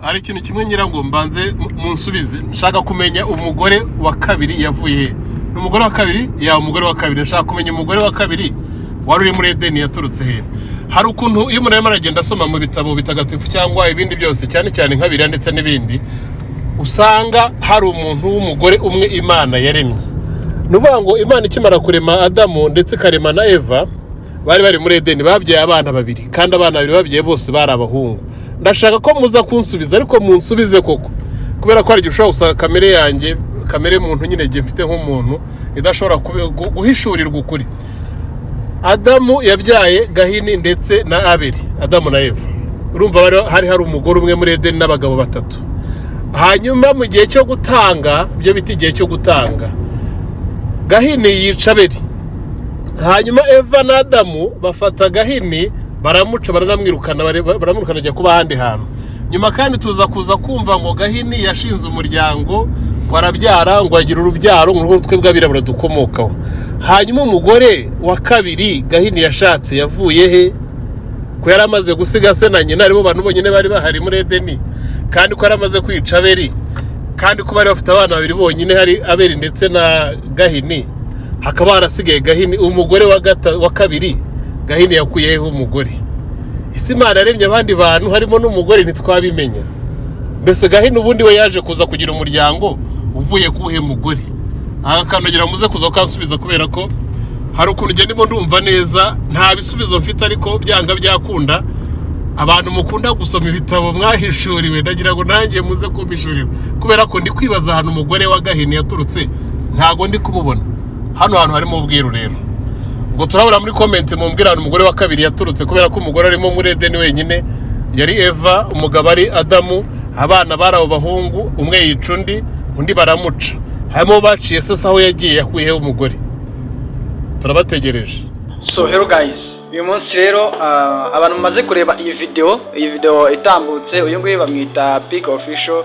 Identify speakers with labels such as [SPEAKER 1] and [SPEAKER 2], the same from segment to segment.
[SPEAKER 1] hari ikintu kimwe ngira ngo mbanze munsubize. Nshaka kumenya umugore wa kabiri yavuye he? Umugore wa kabiri umugore wa kabiri. Nshaka kumenya umugore wa kabiri wari uri muri Edeni yaturutse he? Hari ukuntu iyo umuntu aragenda asoma mu bitabo bitagatifu cyangwa ibindi byose cyane cyane nka Bibiliya ndetse n'ibindi, usanga hari umuntu w'umugore umwe Imana yaremye. Nuvuga ngo Imana ikimara kurema Adamu ndetse karema na Eva, bari muri Edeni, babyaye abana babiri, kandi abana babiri babyaye bose bari abahungu. Ndashaka ko muza kunsubiza, ariko munsubize koko, kubera ko hari igihe ushobora gusanga kamere yanjye, kamere muntu nyine gihe mfite nk'umuntu idashobora guhishurirwa ukuri. Adamu yabyaye Gahini ndetse na Abeli, Adamu na Eva. Urumva hari umugore umwe muri Edeni n'abagabo batatu. Hanyuma mu gihe cyo gutanga, byo biti igihe cyo gutanga, Gahini yica Abeli. Hanyuma Eva na Adamu bafata Gahini, baramuca, baranamwirukana ajya kuba ahandi hantu. Nyuma kandi tuza kuza kumva ngo Gahini yashinze umuryango, ngo arabyara, ngo agira urubyaro, ngo twe bw'abirabura dukomokaho. Hanyuma umugore wa kabiri Gahini yashatse yavuye he? Ko yaramaze gusiga se na nyina, aribo bantu bonyine bari bahari muri Edeni, kandi ko yaramaze kwica Abeli, kandi ko bari bafite abana babiri bonyine, hari Abeli ndetse na Gahini. Hakaba harasigaye Gahini, umugore wa kabiri Gahini yakuyeho umugore. Isi Imana yaremye abandi bantu harimo n'umugore ntitwabimenya. Mbese Gahini ubundi we yaje kuza kugira umuryango uvuye kuhe mugore? Akanogira muze kuza kansubiza, kubera ko hari ukuntu ndimo ndumva neza nta bisubizo mfite, ariko byanga byakunda abantu mukunda gusoma ibitabo mwahishuriwe, ndagira ngo nanjye muze kumbishurira, kubera ko ndi kwibaza ahantu umugore wa Gahini yaturutse, ntago ndi kumubona. Hano hantu harimo ubwiru rero. Ngo turabura muri comment mumbwira ahantu umugore wa kabiri yaturutse, kubera ko umugore arimo muri Edeni wenyine yari Eva, umugabo ari Adamu, abana bari abo bahungu, umwe yica undi baramuca. Harimo baciye sasa aho yagiye yakuyeho umugore. Turabategereje.
[SPEAKER 2] So hello guys, uyu munsi rero abantu mumaze kureba iyi video itambutse, uyu nguyu bamwita Peak Official,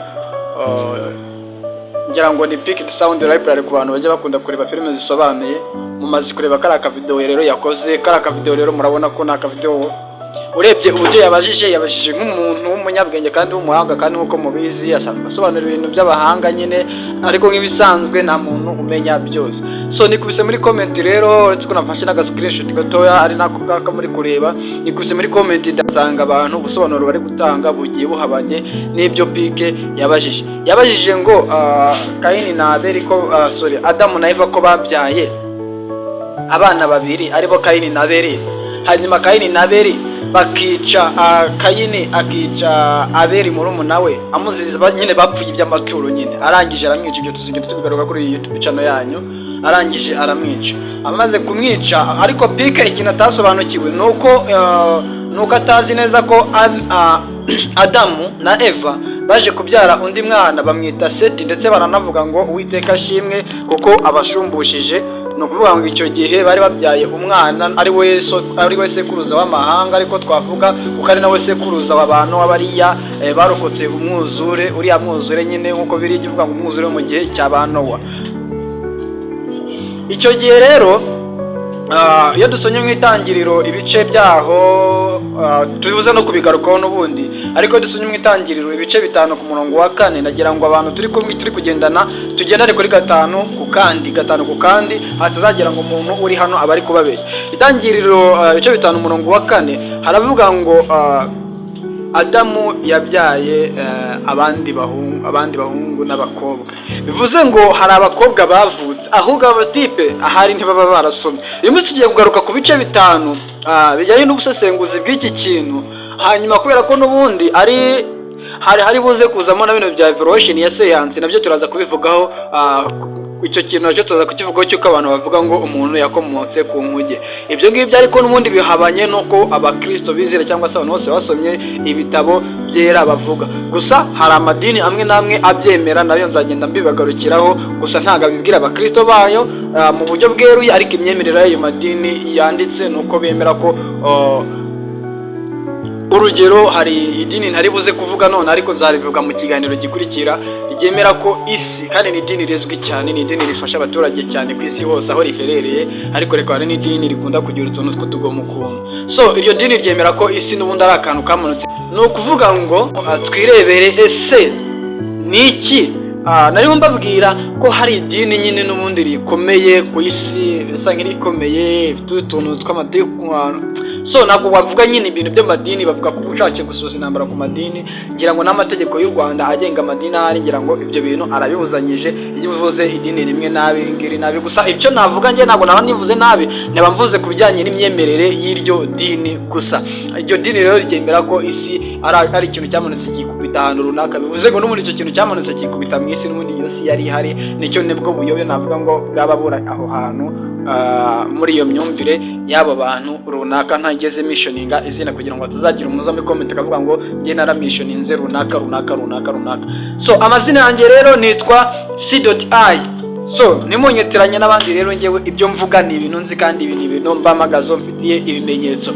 [SPEAKER 2] ngira ngo ni Peak Sound Library ku bantu bajya bakunda kureba filime zisobanuye. Mumaze kureba karaka video rero yakoze, karaka video rero murabona ko naka video urebye uburyo yabajije nk'umuntu w'umunyabwenge kandi w'umuhanga, kandi nkuko mubizi asobanura ibintu by'abahanga nyine, ariko nk'ibisanzwe nta muntu umenya byose. So nikubise muri comment rero, uretse ko nafashe naga screenshot gatoya ari nako kaka muri kureba, nikubise muri comment ndasanga abantu ubusobanuro bari gutanga bugiye buhabanye n'ibyo Pike yabajije ngo Kaini na Abeli ko Adamu na Eva ko babyaye abana babiri aribo Kaini na Abeli. Hanyuma Kaini na Abeli bakica Kaini akica Abeli murumuna we, amuziza nyine bapfuye iby'amaturo nyine, arangije aramwica. Ibyo tuzigenda tubigaruka kuri YouTube channel yanyu. Arangije aramwica, amaze kumwica, ariko Pike ikintu atasobanukiwe nuko atazi neza ko Adamu na Eva baje kubyara undi mwana bamwita Seti, ndetse baranavuga ngo Uwiteka ashimwe kuko abashumbushije. No kuvuga ngo icyo gihe bari babyaye umwana ari we sekuruza w'amahanga, ariko twavuga kuko ari nawe sekuruza w'abantu w'abariya barokotse umwuzure, uriya mwuzure nyine nkuko biri kivuga ngo umwuzure mu gihe cya Nowa. Icyo gihe rero iyo dusonye mu itangiriro ibice byaho tubivuze no kubigarukaho n'ubundi, ariko dusonye mu itangiriro ibice 5 ku murongo wa 4, nagira ngo abantu turi kugendana tugendane kuri 5 ku kandi hatazagera ngo umuntu uri hano abari kubabeshya. Itangiriro ibice 5 umurongo wa 4 haravuga ngo Adamu yabyaye abandi bahungu n'abakobwa. Bivuze ngo hari abakobwa bavutse, ahubwo abatipe ahari ntibaba barasomye. Uyu munsi tugiye kugaruka ku bice 5 bijyanye n'ubusesenguzi bw'iki kintu. Hanyuma kubera ko n'ubundi hari buze kuzamo na bino bya evolution ya science, nabyo turaza kubivugaho. Icyo kintu nacyo tuza kukivugaho cyuko abantu bavuga ngo umuntu yakomotse ku nkuge. Ibyo ngibyo ariko n'ubundi bihabanye nuko abakristo bizera cyangwa se abantu bose basomye ibitabo byera bavuga. Gusa hari amadini amwe namwe abyemera, nayo nzagenda mbibagarukiraho, gusa ntago bibwira abakristo bayo mu buryo bweruye, ariko imyemerere y'ayo madini yanditse nuko bemera ko urugero hari idini ntari buze kuvuga none ariko nzarivuga mu kiganiro gikurikira, ryemera ko isi, kandi ni idini rizwi cyane, ni idini rifasha abaturage cyane ku isi hose aho riherereye, ariko reka hari n'idini rikunda kugira utuntu tw'utugomo ukuntu. So iryo dini ryemera ko isi n'ubundi ari akantu kamanutse. Ni ukuvuga ngo twirebere ese ni iki. Nari mbabwira ko hari idini nyine n'ubundi rikomeye ku isi, bisa nk'irikomeye, ifite utuntu tw'amadini. So ntabwo bavuga nyine ibintu by'amadini, bavuga ko ubushake gusoza intambara ku madini. Ngira ngo n'amategeko y'u Rwanda agenga amadini ahari, ngira ngo ibyo bintu arabibuzanyije. Iyo uvuze idini rimwe nabi, ngiri nabi. Gusa icyo navuga nge ntabwo naba nivuze nabi, naba mvuze ku bijyanye n'imyemerere y'iryo dini gusa. Iryo dini rero ryemera ko isi ari ikintu cyamanutse kikubita ahantu runaka, bivuze ngo n'ubundi icyo kintu cyamanutse kikubita mu isi, n'ubundi iyo si yari ihari. Nicyo nibwo buyobe navuga ngo bwaba bura aho hantu muri iyo myumvire y'abo bantu runaka. Ntageze missioninga izina kugira ngo tuzagira umuza muri comment akavuga ngo nge naramissioninze runaka. So amazina yanjye rero nitwa C.I. So nimunyeteranye n'abandi rero ngewe ibyo mvuga ni ibintu nzi, kandi ibi ni ibintu mbamagazo mfitiye ibimenyetso.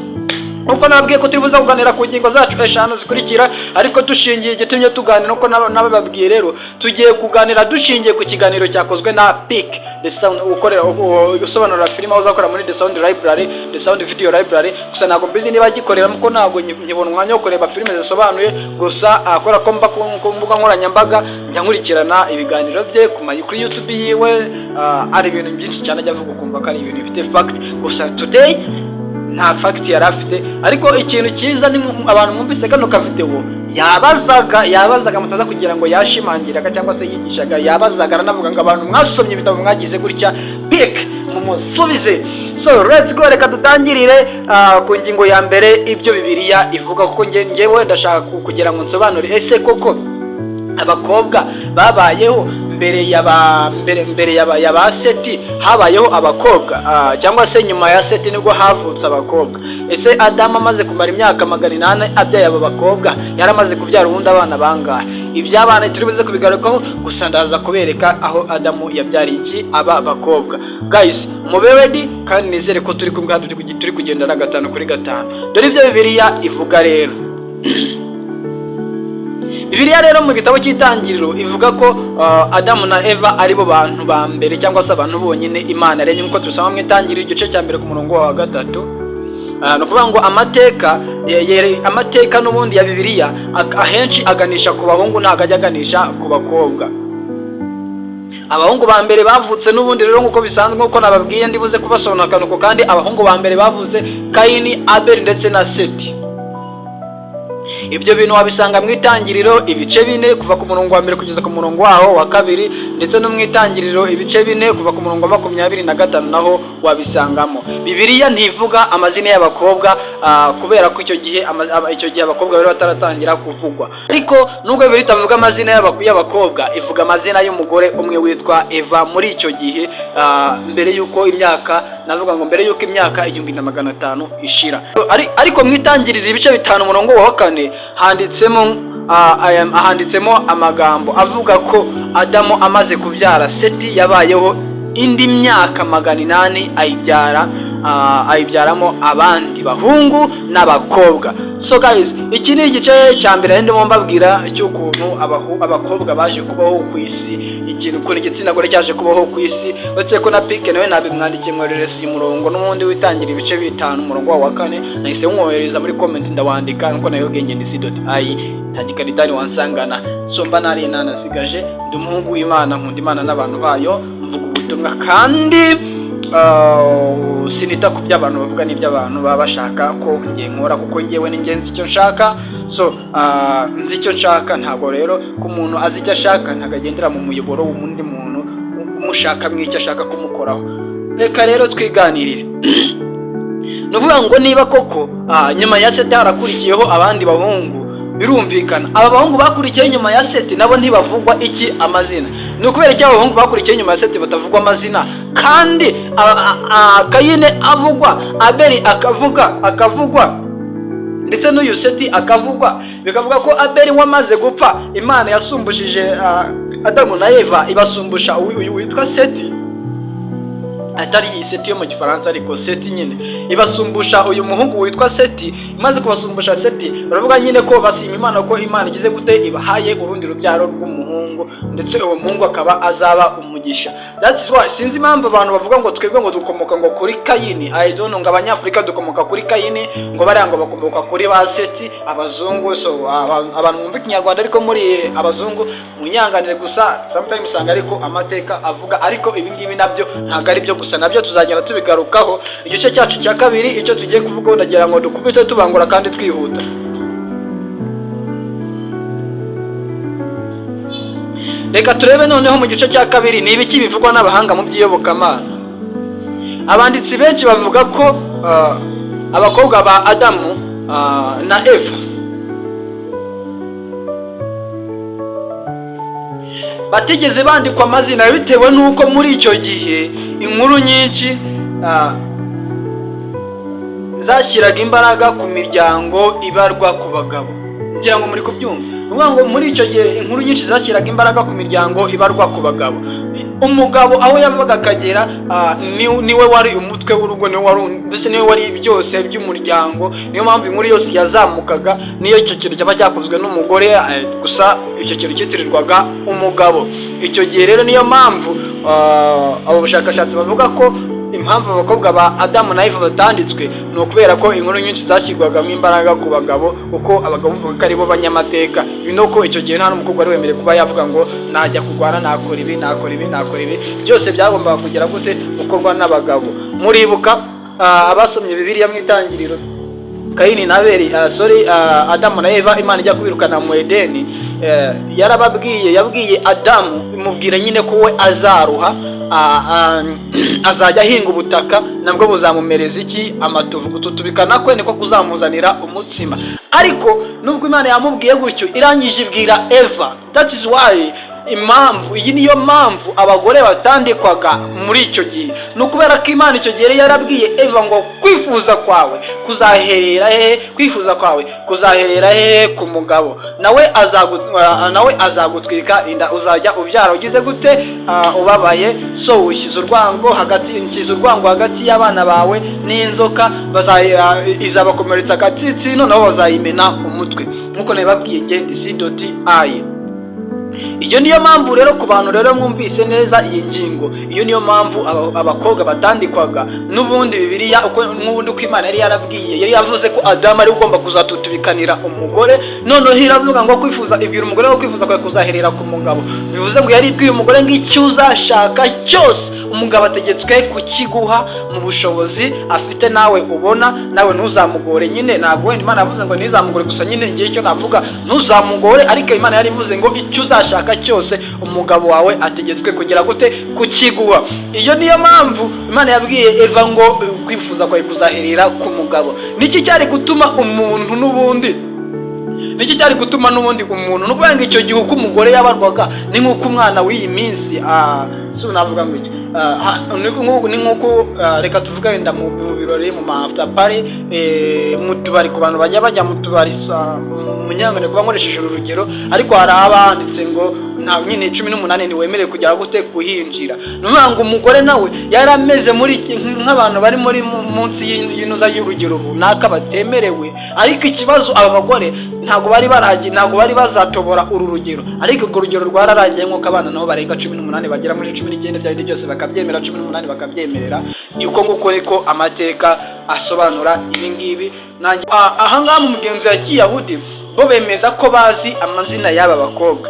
[SPEAKER 2] Uko nababwiye ko turibuza kuganira ku ngingo zacu 5 zikurikira, ariko dushingiye igitumye tuganira uko nababwiye rero tugiye kuganira dushingiye ku kiganiro cyakozwe na Peak The Sound, ukorera usobanura filime uzakora muri The Sound Library, The Sound Video Library. Gusa ntabwo mbizi niba gikorera muko ntabwo nyibona umwanya wo kureba filime zisobanuye, gusa akora ko mba ku mbuga nkoranyambaga njya nkurikirana ibiganiro bye kuri YouTube yiwe. Ari ibintu byinshi cyane ajya avuga ukumva ko ari ibintu bifite fact. Gusa today nta fact yari afite, ariko ikintu cyiza ni abantu mwumvise kano ka video yabazaga mutaza kugira ngo yashimangiraga cyangwa se yigishaga, yabazaga aranavuga ngo abantu mwasomye ibitabo mwagize gutya Peak mumusubize. So let's go, reka dutangirire ku ngingo ya mbere ibyo Bibiliya ivuga, kuko ngewe ndashaka kugira ngo nsobanure ese koko abakobwa babayeho mbere ya Seti habayeho abakobwa, cyangwa se nyuma ya Seti nibwo havutse abakobwa. Ese Adamu amaze kumara imyaka 800 abyaye aba bakobwa, yaramaze kubyara ubundi abana bangahe? Iby'abana turibuze kubigarukaho, gusa ndaza kubereka aho Adamu yabyariye iki aba bakobwa. Guys, mube ready, kandi nizere ko turi kugenda na 5 kuri 5. Dore ibyo Bibiliya ivuga rero. Bibiliya rero mu gitabo cy'Itangiriro ivuga ko Adamu na Eva ari bo bantu ba mbere, cyangwa se abantu bonyine Imana yaremye, nk'uko dusoma mu Itangiriro igice cya mbere ku murongo wa 3. No kuvuga ngo amateka n'ubundi ya Bibiliya ahenshi aganisha ku bahungu, ntago ajya aganisha ku bakobwa. Abahungu ba mbere bavutse n'ubundi rero nk'uko bisanzwe, nk'uko nababwiye ndibuze kubasobanura akanuko, kandi abahungu ba mbere bavutse Kayini, Abeli ndetse na Seti. Ibyo bintu wabisanga mu Itangiriro ibice 4 kuva ku murongo wa 1 kugeza ku murongo waho wa 2, ndetse no mu Itangiriro ibice 4 kuva ku murongo wa 25 naho wabisangamo. Bibiliya ntivuga amazina y'abakobwa kubera ko icyo gihe abakobwa bari bataratangira kuvugwa. Ariko nubwo Bibiliya itavuga amazina y'abakobwa, ivuga amazina y'umugore umwe witwa Eva muri icyo gihe, mbere yuko imyaka 1500 ishira. Ariko mu Itangiriro ibice 5 umurongo wa 4 handitsemo amagambo avuga ko Adamu amaze kubyara Seti yabayeho indi myaka 800 ayibyaramo abandi bahungu n'abakobwa. So guys, iki ni igice cya mbere ndimo mbabwira cy'ukuntu abakobwa baje kubaho ku isi, ikintu kuri igitsina gore cyaje kubaho ku isi. Batse ko na Peak nawe nabimwandikiye mwoherereza umurongo n'ubundi witangira ibice 5 umurongo wa 4, nahise mwoherereza muri comment ndawandika nuko nayo genge ni C.I ntagikanitani wansangana. So mba nari nanasigaje ndi umuhungu w'Imana, nkunda Imana n'abantu bayo, mvuga ubutumwa kandi sinita ku by'abantu bavuga n'iby'abantu baba bashaka ko ngiye nkora, kuko ngewe ni ngenzi icyo nshaka. So nzi icyo nshaka, ntabwo rero ku muntu azi icyo ashaka ntagagendera mu muyoboro w'undi muntu umushaka mw'icyo ashaka kumukoraho. Reka rero twiganirire. Nuvuga ngo niba koko nyuma ya Seti harakurikiyeho abandi bahungu, birumvikana aba bahungu bakurikiye nyuma ya Seti nabo ntibavugwa iki amazina. Ni ukubera iki abahungu bakurikiye nyuma ya Seti batavugwa amazina, kandi Kayini avugwa, Abeli akavugwa, ndetse n'uyu Seti akavugwa? Bikavuga ko Abeli wamaze gupfa, Imana yasumbushije Adamu na Eva, ibasumbusha uyu witwa Seti. Atari Seti yo mu Gifaransa, ariko Seti nyine ibasumbusha uyu muhungu witwa Seti maze kubasumbusha Seti baravuga nyine ko basima Imana ko Imana igize gute ibahaye urundi rubyaro rw'umuhungu, ndetse uwo muhungu akaba azaba umugisha. That's why sinzi impamvu abantu bavuga ngo twebwe ngo dukomoka ngo kuri Kayini. I don't know, ngo Abanyafurika dukomoka kuri Kayini, ngo bariya ngo bakomoka kuri ba Seti abazungu. So abantu bumva Ikinyarwanda ariko muri abazungu munyanganire gusa sometimes usanga ariko amateka avuga, ariko ibi ngibi nabyo ntabwo ari byo gusa, nabyo tuzagenda tubigarukaho. Igice cyacu cya kabiri icyo tugiye kuvugaho ndagira ngo dukubite tubangura kandi twihuta. Reka turebe noneho mu gice cya kabiri ni ibiki bivugwa n'abahanga mu by'iyobokamana. Abanditsi benshi bavuga ko abakobwa ba Adamu na Eva batigeze bandikwa amazina bitewe n'uko muri icyo gihe inkuru nyinshi zashyiraga imbaraga ku miryango ibarwa ku bagabo. Ngira ngo muri kubyumva, uvuga ngo muri icyo gihe inkuru nyinshi zashyiraga imbaraga ku miryango ibarwa ku bagabo. Umugabo aho yavaga akagera niwe wari umutwe w'urugo, niwe wari byose by'umuryango. Niyo mpamvu inkuru yose yazamukaga, niyo icyo kintu cyaba cyakozwe n'umugore gusa icyo kintu cyitirirwaga umugabo. Icyo gihe rero niyo mpamvu abo bashakashatsi bavuga ko impamvu abakobwa ba Adamu na Eva batanditswe ni ukubera ko inkuru nyinshi zashyirwagamo imbaraga ku bagabo, kuko abagabo bavuga ko aribo banyamateka. Bino ko icyo gihe nta n'umukobwa wari wemerewe kuba yavuga ngo najya kurwana, nakora ibi. Byose byagombaga kugira gute gukorwa n'abagabo. Muribuka abasomye Bibiliya mu Itangiriro, Kayini na Abeli, Adamu na Eva, Imana ijya kubirukana mu Edeni, yabwiye Adamu, imubwira nyine ko we azaruha, azajya ahinga ubutaka nabwo buzamumereza iki? Amatovu. Gututubikana kwe niko kuzamuzanira umutsima. Ariko nubwo Imana yamubwiye gutyo, irangije ibwira Eva. That is why iyi niyo mpamvu abagore batandikwaga muri icyo gihe. Ni ukubera ko Imana icyo gihe yarabwiye Eva ngo kwifuza kwawe kuzaherera hehe? Ku mugabo. Nawe azagutwika inda, uzajya ubyara ugize gute? Ubabaye. So ushyize urwango hagati y'abana bawe n'inzoka, izabakomeretsa agatsitsino, noneho bazayimena umutwe, nkuko nabibabwiye ngende C.I. Iyo niyo mpamvu rero ku bantu rero mwumvise neza iyi ngingo, iyo niyo mpamvu abakobwa batandikwaga. N'ubundi Bibiliya uko Imana yari yarabwiye, yari yavuze ko Adamu ari ugomba kuzatutubikanira umugore. Noneho iravuga ngo ibwira umugore ngo kwifuza kwawe kuzaherera ku mugabo. Bivuze ngo yari ibwiye umugore ngo icyo uzashaka cyose umugabo ategetswe kukiguha mu bushobozi afite, nawe ubona, nawe ntuzamugore. Nyine ntabwo wenda Imana yavuze ngo ntizamugore gusa, nyine ngiye icyo navuga ntuzamugore, ariko Imana yari ivuze ngo icyo uzashaka cyose umugabo wawe ategetswe kugira gute? Kukiguha. Iyo niyo mpamvu Imana yabwiye Eva ngo kwifuza kwawe kuzaherera ku mugabo. Niki cyari gutuma umuntu n'ubundi n'ubwo icyo gihe uko umugore yabarwaga ni nk'uko umwana w'iyi minsi si navuga ngo iki, ni nk'uko reka tuvuga wenda mu birori, mu after party, mu tubari, ku bantu bajya mu tubari, munyangane kuba nkoresheje urugero, ariko hari abanditse ngo nta nyine 18 ni wemerewe kujya gute kuhinjira. Nuvuga ngo umugore nawe yarameze muri nk'abantu bari muri munsi y'inuza y'urugero runaka batemerewe. Ariko ikibazo aba bagore ntago bari bazatobora uru rugero, ariko urwo rugero rwararangiye nk'uko abana nabo barenga 18 bagera muri 19 byari byose bakabyemera, 18 bakabyemerera. Yuko nguko reko amateka asobanura ibi ngibi. Aha ngaha mu mugenzi ya Kiyahudi bo bemeza ko bazi amazina y'aba bakobwa,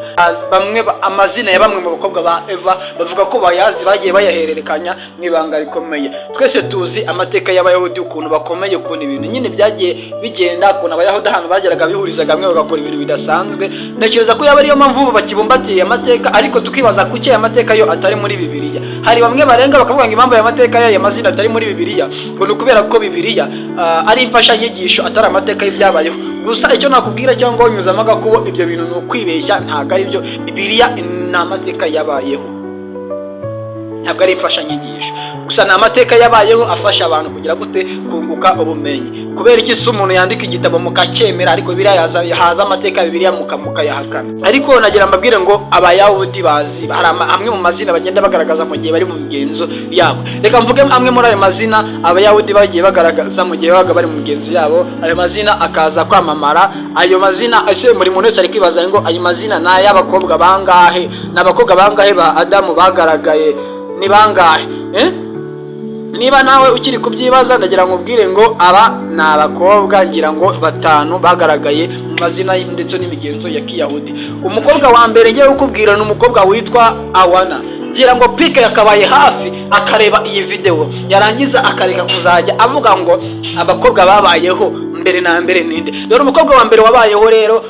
[SPEAKER 2] amazina ya bamwe mu bakobwa ba Eva, bavuga ko bayazi, bagiye bayahererekanya mu ibanga rikomeye. Twese tuzi amateka y'Abayahudi ukuntu bakomeye, ukuntu ibintu nyine byagiye bigenda, ukuntu Abayahudi ahantu bageraga bihurizaga hamwe bagakora ibintu bidasanzwe. Ntekereza ko yaba ariyo mpamvu bakibumbatiye amateka, ariko tukibaza kuki aya mateka yo atari muri Bibiliya. Hari bamwe barenga bakavuga ngo impamvu aya mateka y'aya mazina atari muri Bibiliya ngo ni ukubera ko Bibiliya ari imfashanyigisho atari amateka y'ibyabayeho. Gusa icyo nakubwira cyangwa unyuzamo agakubo, ibyo bintu ni ukwibeshya, ntabwo ari byo. Bibiliya ni amateka yabayeho. ntabwo ari imfashanyigisho gusa. Ni amateka yabayeho afasha abantu kugira gute kunguka ubumenyi. Kubera iki se umuntu yandika igitabo mukacyemera ariko Bibiliya haza amateka ya Bibiliya mukayahakana? Ariko nagira mbabwire ngo Abayahudi bazi hari amwe mu mazina bagenda bagaragaza mu gihe bari mu migenzo yabo. Reka mvuge amwe muri ayo mazina Abayahudi bagiye bagaragaza mu gihe babaga bari mu migenzo yabo. Ayo mazina akaza kwamamara. Ayo mazina ese muri muntu wese ari kwibaza ngo ayo mazina ni ay'abakobwa bangahe? N'abakobwa bangahe ba Adamu bagaragaye? Ni bangahe? Niba nawe ukiri kubyibaza ndagira ngo ubwire ngo aba ni abakobwa ngira ngo 5 bagaragaye mu mazina ndetse n'imigenzo ya Kiyahudi. Umukobwa wa mbere ngiye ukubwira ni umukobwa witwa Awana. Ngira ngo pike yakabaye hafi akareba iyi video yarangiza akareka kuzajya avuga ngo abakobwa babayeho mbere na mbere ninde. Rero umukobwa wa mbere wabayeho rero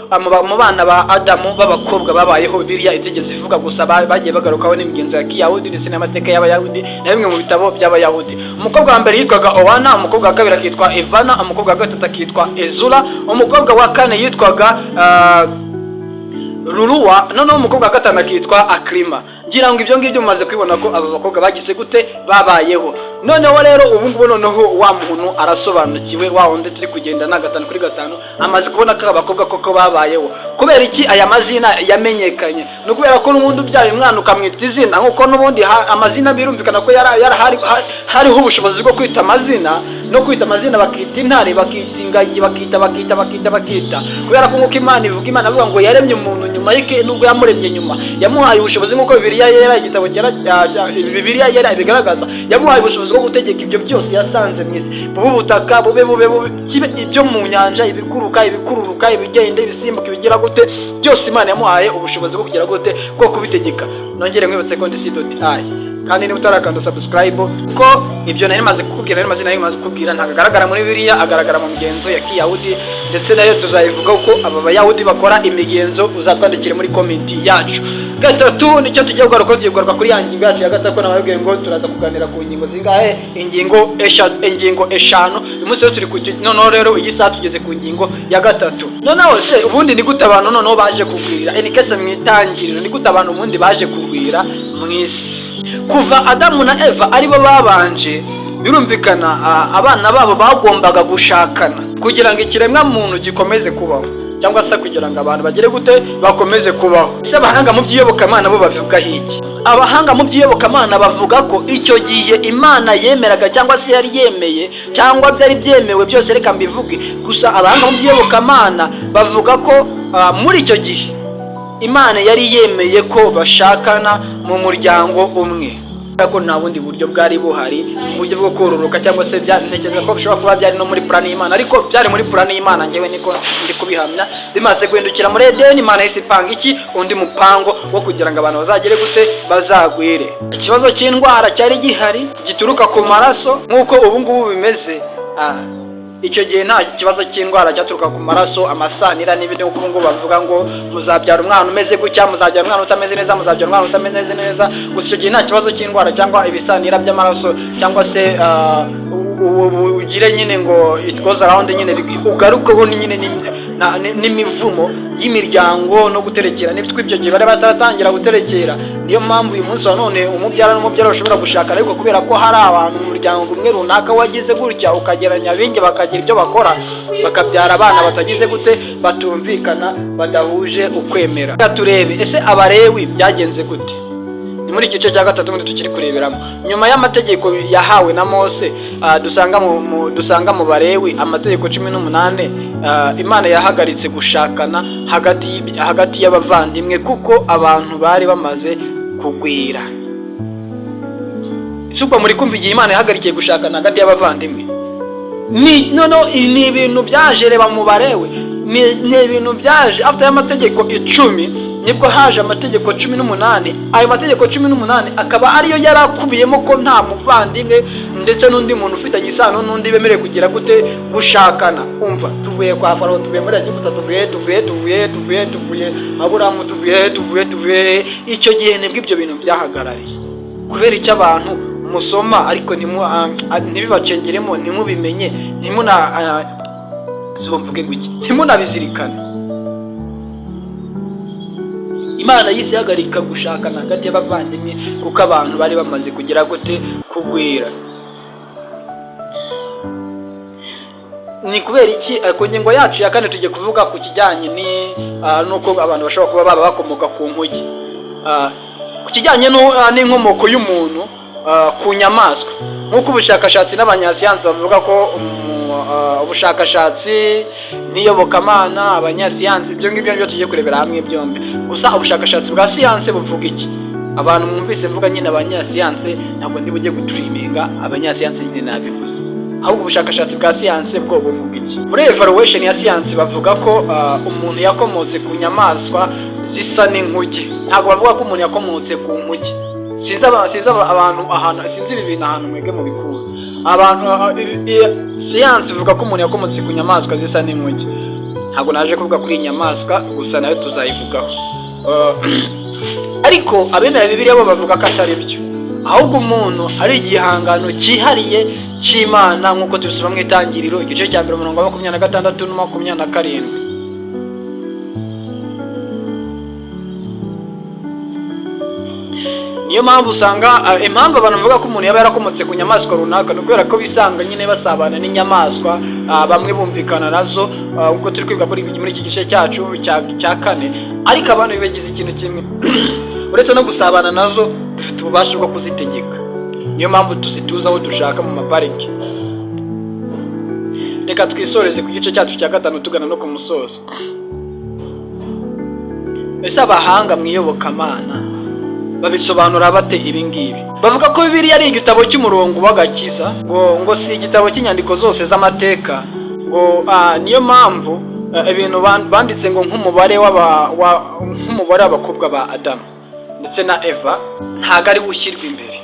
[SPEAKER 2] mu bana ba Adamu b'abakobwa babayeho Bibiliya itegeze ivuga gusa bagiye bagarukaho n'imigenzo ya Kiyahudi ndetse n'amateka y'Abayahudi na bimwe mu bitabo by'Abayahudi. Umukobwa wa mbere yitwaga Owana, umukobwa wa kabiri akitwa Evana, umukobwa wa gatatu akitwa Ezura, umukobwa wa kane yitwaga Ruruwa, noneho umukobwa wa gatanu akitwa Akrima. Ngira ngo ibyo ngibyo mumaze kwibona ko aba bakobwa bagize gute babayeho. Noneho rero ubu ngubu noneho wa muntu arasobanukiwe, wa wundi turi kugenda na 5 kuri 5 amaze kubona ko abakobwa koko babayeho. Kubera iki aya mazina yamenyekanye? No kubera ko n'ubundi ubyaye umwana ukamwita izina nkuko n'ubundi amazina birumvikana ko hariho ubushobozi bwo kwita amazina, no kwita amazina bakita intare, bakita ingagi, bakita kubera ko nkuko Imana ivuga, Imana avuga ngo yaremye umuntu nyuma y'ike nubwo yamuremye nyuma yamuhaye ubushobozi nkuko Bibiliya yera igitabo Bibiliya yera bigaragaza, yamuhaye ubushobozi bwo gutegeka ibyo byose yasanze mu isi, bube ubutaka bube kibe ibyo mu nyanja, ibikuruka ibigenda ibisimbuka ibigira gute, byose Imana yamuhaye ubushobozi bwo kugira gute bwo kubitegeka. Nongere mwibutse ko ndi C.I kandi niba utarakanda subscribe ko ibyo nari maze kukubwira nari mazina maze kukubwira ntagaragara muri Bibiliya, agaragara mu migenzo ya Kiyahudi ndetse nayo tuzayivuga ko aba Bayahudi bakora imigenzo. Uzatwandikire muri comment yacu. Gatatu nicyo tugiye kugaruka kuri yangingo yacu ya gatatu, nababwiye ngo turaza kuganira ku ngingo zingahe, ingingo eshanu. Umunsi turi noneho rero iyi saa tugeze ku ngingo ya gatatu. Noneho se ubundi ni gute abantu noneho baje kugwira? Enikese mwitangiriro ni gute abantu ubundi baje kugwira mu isi? Kuva Adamu na Eva aribo babanje, birumvikana abana babo bagombaga gushakana kugira ngo ikiremwa muntu gikomeze kubaho, cyangwa se kugira ngo abantu bagire gute bakomeze kubaho. Se abahanga mu by'iyobokamana bo bavuga iki? Abahanga mu by'iyobokamana bavuga ko icyo gihe Imana yemeraga cyangwa se yari yemeye cyangwa byari byemewe byose, reka mbivuge gusa abahanga mu by'iyobokamana bavuga ko muri icyo gihe Imana yari yemeye ko bashakana mu muryango umwe, ko nta bundi buryo bwari buhari uburyo bwo kororoka, cyangwa se ntekereza ko bishobora kuba byari no muri plan y'Imana, ariko byari muri plan y'Imana. Ngewe niko ndi kubihamya. Bimaze guhindukira muri Edeni, Imana yise ipanga iki undi mupango wo kugira ngo abantu bazagire gute bazagwire. Ikibazo cy'indwara cyari gihari gituruka ku maraso nk'uko ubu ngubu bimeze. Icyo gihe nta kibazo cy'indwara cyaturuka ku maraso, amasanira n'ibindi nk'uko ngo bavuga ngo muzabyara umwana umeze gutya, muzabyara umwana utameze neza, muzabyara umwana utameze neza. Gusa icyo gihe nta kibazo cy'indwara cyangwa ibisanira by'amaraso, cyangwa se ugire nyine ngo it goes around nyine ugarukeho nyine n'imivumo y'imiryango no guterekera n'ibitwe. Ibyo gihe bari batatangira guterekera. Niyo mpamvu uyu munsi wa none umubyara n'umubyara bashobora gushaka, ariko kubera ko hari abantu mu muryango umwe runaka wagize gutya ukageranya binge bakagira ibyo bakora, bakabyara abana batagize gute batumvikana, badahuje ukwemera. Turebe ese Abalewi byagenze gute. Ni muri igice cya gatatu muri tukiri kureberamo. Nyuma y'amategeko yahawe na Mose, dusanga mu Balewi amategeko 18, Imana yahagaritse gushakana hagati y'abavandimwe kuko abantu bari bamaze kugwira. Isuko muri kumva igihe Imana yahagarikiye gushakana hagati y'abavandimwe, ni ibintu byaje reba mu Balewi, ni ibintu byaje after y'amategeko 10 nibwo haje amategeko 18. Ayo mategeko 18 akaba ariyo yarakubiyemo ko nta muvandimwe ndetse n'undi muntu ufitanye isano n'undi bemereye kugira gute gushakana. Umva, tuvuye kwa Farawo, tuvuye muri Egiputa, tuvuye Aburahamu, tuvuye icyo gihe nibwo ibyo bintu byahagarariye. Kubera icyo abantu musoma ariko ntibibacengeremo, ntimubimenye, ntimunabizirikane. Imana yise ihagarika gushakana hagati y'abavandimwe kuko abantu bari bamaze kugira gute kugwira. Ni kubera iki ku ngingo yacu ya kane tujye kuvuga ku kijyanye nuko abantu bashobora kuba baba bakomoka ku nkuge. Ku kijyanye n'inkomoko y'umuntu ku nyamaswa, nk'uko ubushakashatsi n'abanyasiyansi bavuga ko ubushakashatsi n'iyobokamana, abanyasiyansi ibyo ngibyo nibyo tugiye kurebera hamwe byombi. Gusa ubushakashatsi bwa siyansi buvuga iki? Abantu mwumvise mvuga nyine abanyasiyansi, ntabwo ndi bujye guturiminga abanyasiyansi nyine nabivuze, ahubwo ubushakashatsi bwa siyansi bwo buvuga iki? Muri evaluation ya siyansi bavuga ko umuntu yakomotse ku nyamaswa zisa n'inkuge. Ntabwo bavuga ko umuntu yakomotse ku nkuge. Sinzi abantu ahantu, sinzi ibi bintu ahantu mwege mu bikuru. Abantu siyansi ivuga ko umuntu yakomotse ku nyamaswa zisa n'inkuge. Ntabwo naje kuvuga kuri inyamaswa, gusa nayo tuzayivugaho. Ariko abemera Bibiliya bo bavuga ko atari byo, ahubwo umuntu ari igihangano cyihariye cy'Imana, nk'uko tubisoma mu Itangiriro igice cya 26 na 27. Niyo mpamvu usanga impamvu abantu bavuga ko umuntu yaba yarakomotse ku nyamaswa runaka, ni kubera ko bisanga nyine basabana n'inyamaswa, bamwe bumvikana nazo, uko turi kwiga muri iki gice cyacu cya kane. Ariko abantu bibagize ikintu kimwe, uretse no gusabana nazo dufite ububasha bwo kuzitegeka. Niyo mpamvu tuzituza aho dushaka mu mapariki. Reka twisoreze ku gice cyacu cya 5 tugana no ku musozo. Ese abahanga mu iyobokamana babisobanura bate ibi ngibi? Bavuga ko Bibiliya ari igitabo cy'umurongo w'agakiza, ngo si igitabo cy'inyandiko zose z'amateka, ngo niyo mpamvu ibintu banditse ngo nk'umubare w'abakobwa ba Adamu ndetse na Eva ntago ari gushyirwa imbere.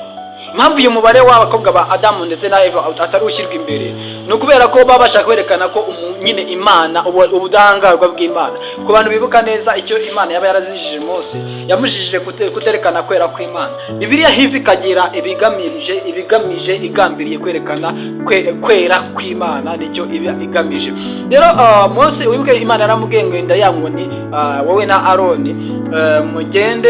[SPEAKER 2] Impamvu uyu mubare w'abakobwa ba Adamu ndetse na Eva atari ushyirwa imbere, ni ukubera ko baba bashaka kwerekana ko nyine Imana, ubudahangarwa bw'Imana. Ku bantu bibuka neza icyo Imana yaba yarazijije Mose, yamujijije kuterekana kwera kw'Imana. Bibiliya hivi ikagira ibigamije igambiriye kwerekana kwera kw'Imana, nicyo igamije. Rero Mose wibuke Imana yaramubwiye ngo inda yankoni wowe na Aroni mugende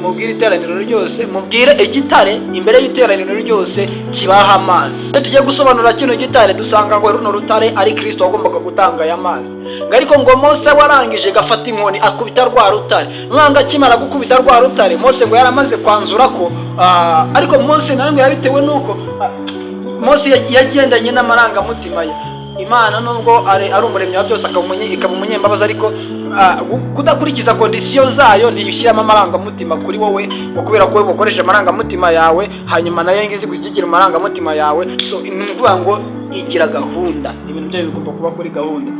[SPEAKER 2] mubwire iteraniro ryose, mubwire igitare imbere y'iteraniro ryose kibaha amazi. Tujye gusobanura kino gitare, dusanga ngo runo rutare ari Kristo wagombaga gutanga aya mazi. Ariko ngo Mose warangije gafata inkoni akubita rwa rutare. Mwanga kimara gukubita rwa rutare, Mose ngo yaramaze kwanzura ko ariko Mose nawe yabitewe nuko Mose yagendanye n'amarangamutima ye. Imana nubwo ari umuremyi wa byose ikaba umunyembabazi, ariko kudakurikiza kondisiyo zayo ntiyishyiramo amarangamutima kuri wowe, kubera ko wowe ukoresha amarangamutima yawe, hanyuma nayo ngizi gushyigikira amarangamutima yawe. So ni ukuvuga ngo igira gahunda, ibintu byayo bigomba kuba kuri gahunda.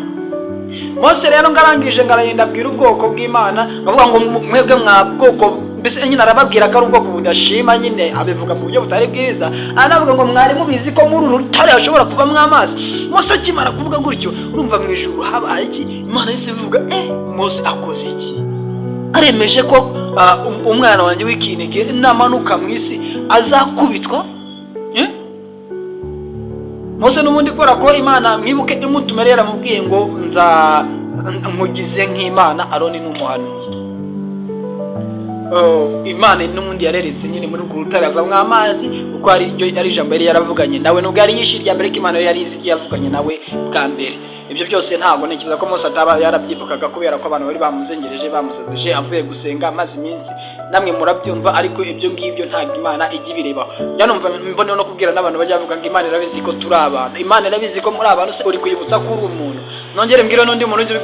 [SPEAKER 2] Mose rero ngarangije ngaragenda abwira ubwoko bw'Imana, bavuga ngo mwebwe mwa bwoko, mbese nyine arababwira ko ari ubwoko budashima, nyine abivuga mu buryo butari bwiza. Anavuga ngo mwari mubizi ko muri rutare hashobora kuvamo amazi. Mose akimara kuvuga gutyo, urumva mu ijuru habaye iki? Imana yise ivuga Mose akoze iki? Aremeje ko umwana wanjye w'ikinege namanuka mu isi azakubitwa. Mose n'ubundi kubera ko Imana mwibuke imutumere yaramubwiye ngo nkugize nk'Imana Aroni n'umuhanuzi. Imana n'ubundi yareretse nyine muri urwo rutare havamwo amazi, kuko ari ijambo yari yaravuganye nawe, nubwo yari yishiriye mbere ko Imana yari izi yavuganye nawe bwa mbere. Ibyo byose ntabwo ntekereza ko Mose ataba yarabyibukaga, kubera ko abantu bari bamuzengereje bamusazije avuye gusenga amaze iminsi. Namwe murabyumva, ariko ibyo ngibyo ntabwo Imana ijya ibirebaho. Nyanumva mbone no kubwira n'abantu bajya bavuga ngo Imana irabizi ko turi abantu. Imana irabizi ko muri abantu, se uri kuyibutsa ko uri umuntu? Nongere mbwira n'undi muntu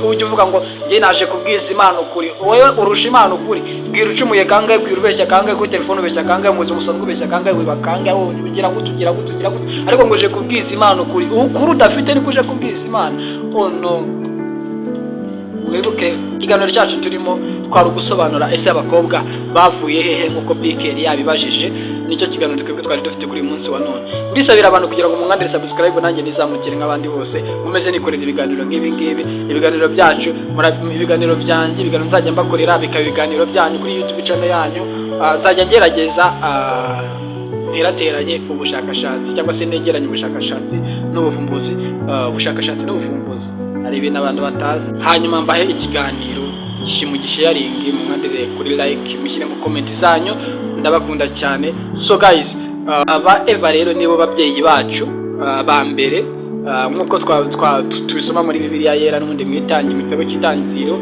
[SPEAKER 2] ujye uvuga ngo njye naje kubwiza Imana ukuri. Wowe urusha Imana ukuri. Bwira ucumuye kangahe, bwira ubeshya kangahe kuri telefone, ubeshya kangahe mu buzima busanzwe, ubeshya kangahe wiba kangahe, ugira gute, ariko ngo uje kubwiza Imana ukuri. Ukuri udafite niko uje kubwiza Imana. Oh no. Wibuke ikiganiro cyacu turimo twari gusobanura ese abakobwa bavuye hehe, nkuko Bikeri yabibajije. Nicyo kiganiro twebwe twari dufite kuri munsi wa none. Mbisabira abantu kugira ngo mungandire subscribe, nanjye nizamukire nk'abandi bose, mumeze nikorera ibiganiro nk'ibi. Ibiganiro byacu, ibiganiro byanjye, ibiganiro nzajya mbakorera bikaba ibiganiro byanyu kuri YouTube channel yanyu. Nzajya ngerageza nterateranye ubushakashatsi, cyangwa se negeranye ubushakashatsi n'ubuvumbuzi. Ubushakashatsi n'ubuvumbuzi hari ibintu abantu batazi, hanyuma mbahe ikiganiro sharing, mwandire kuri like, mushyire mu comment zanyu, ndabakunda cyane. So guys, aba Eva rero nibo babyeyi bacu ba mbere, nkuko tubisoma muri Bibiliya yera n'ubundi mu gitabo cy'Itangiriro.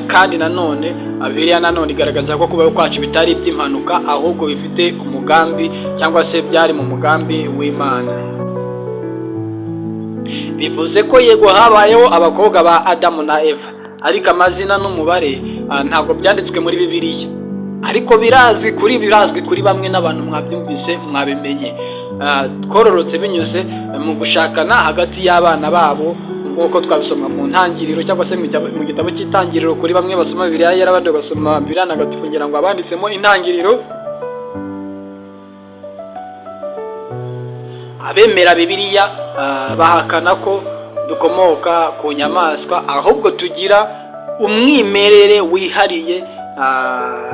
[SPEAKER 2] Kandi nanone Bibiliya nanone igaragaza ko kubaho kwacu bitari iby'impanuka, ahubwo bifite umugambi cyangwa se byari mu mugambi w'Imana. Bivuze ko yego habayeho abakobwa ba Adamu na Eva, ariko amazina n'umubare ntabwo byanditswe muri Bibiliya, ariko birazwi kuri bamwe n'abantu mwabyumvise mwabimenye. Twororotse binyuze mu gushakana hagati y'abana babo, nk'uko twabisoma mu ntangiriro cyangwa se mu gitabo cy'Itangiriro. Kuri bamwe basoma Bibiliya yera, abandi basoma Bibiliya ntagatifu ngira ngo abanditsemo Intangiriro. Abemera Bibiliya bahakana ko dukomoka ku nyamaswa, ahubwo tugira umwimerere wihariye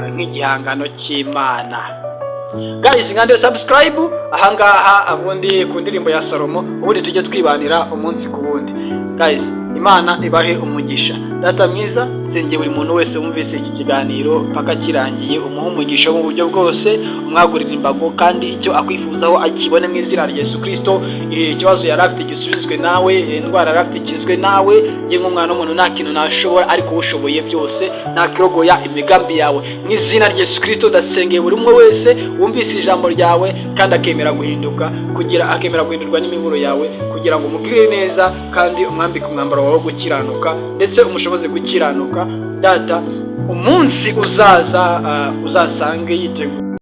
[SPEAKER 2] nk'igihangano cy'Imana. Guys, ngande subscribe ahangaha abundi ku ndirimbo ya Salomo, ubundi tujye twibanira umunsi ku wundi. Guys, Imana ibahe umugisha. Data mwiza, nsengeye buri muntu wese wumvise iki kiganiro paka kirangiye, umuha umugisha mu buryo bwose, umwagurira imbago, kandi icyo akwifuzaho akibone mu izina rya Yesu Kristo. Ikibazo yari afite gisubizwe nawe, indwara yari afite ikizwe nawe. Ngiye nk'umwana w'umuntu nta kintu nashobora, ariko ushoboye byose, nakirogoya imigambi yawe. Mu izina rya Yesu Kristo ndasengeye buri umwe wese wumvise ijambo ryawe kandi akemera guhinduka, akemera guhindurwa n'imiburo yawe, kugira ngo umugirire neza kandi umwambike umwambaro wawe wo gukiranuka, ndetse umushoboze gukiranuka. Data, umunsi uzaza uzasange yiteguye.